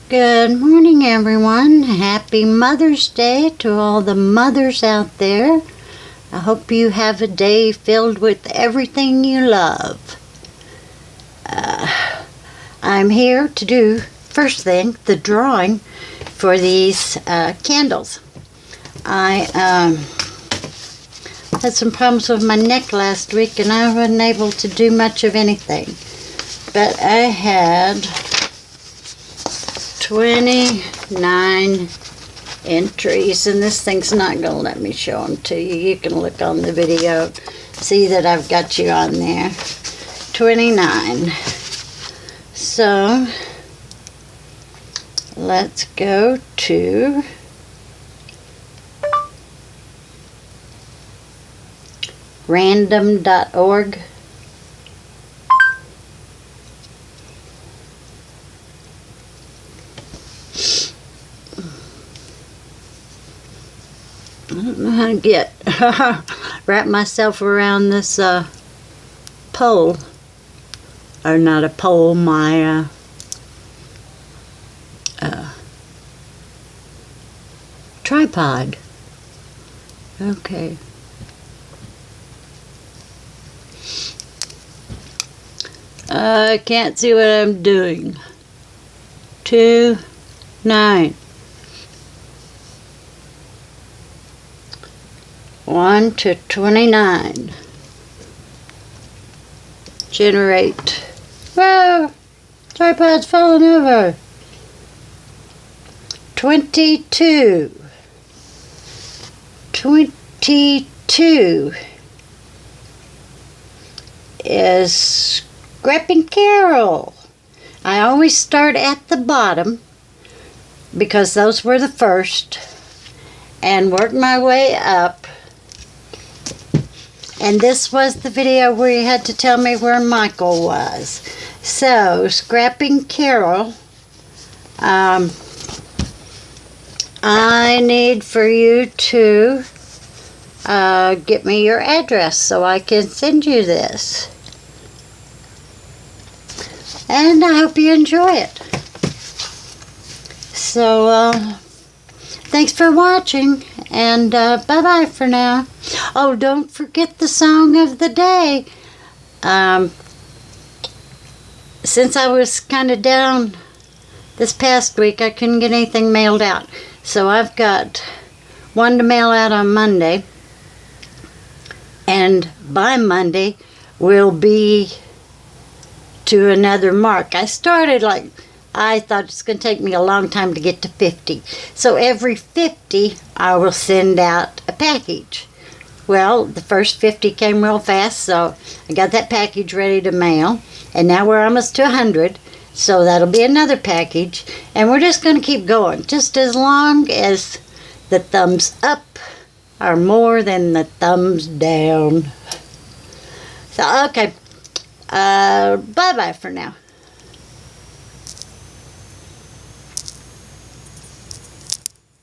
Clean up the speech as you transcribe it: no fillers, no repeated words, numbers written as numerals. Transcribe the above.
Good morning, everyone. Happy Mother's Day to all the mothers out there. I hope you have a day filled with everything you love. I'm here to do, first thing, the drawing for these candles. I had some problems with my neck last week and I wasn't able to do much of anything. But I had 29 entries, and this thing's not going to let me show them to you. You can look on the video, see that I've got you on there. 29. So, let's go to random.org. I don't know how to get wrap myself around this pole, or not a pole, my tripod. Okay. I can't see what I'm doing. 2, 9. 1 to 29. Generate. Whoa! Tripod's falling over. 22. 22 is Scrapping Carol. I always start at the bottom because those were the first and work my way up. And this was the video where you had to tell me where Michael was. So, Scrapping Carol, I need for you to get me your address so I can send you this. And I hope you enjoy it. So, thanks for watching, and bye-bye for now. Oh, don't forget the song of the day. Since I was kind of down this past week, I couldn't get anything mailed out. So I've got one to mail out on Monday. And by Monday, we'll be to another mark. I started I thought it's going to take me a long time to get to 50. So every 50, I will send out a package. Well, the first 50 came real fast, so I got that package ready to mail. And now we're almost to 100, so that'll be another package. And we're just going to keep going, just as long as the thumbs up are more than the thumbs down. So, okay. Bye-bye for now.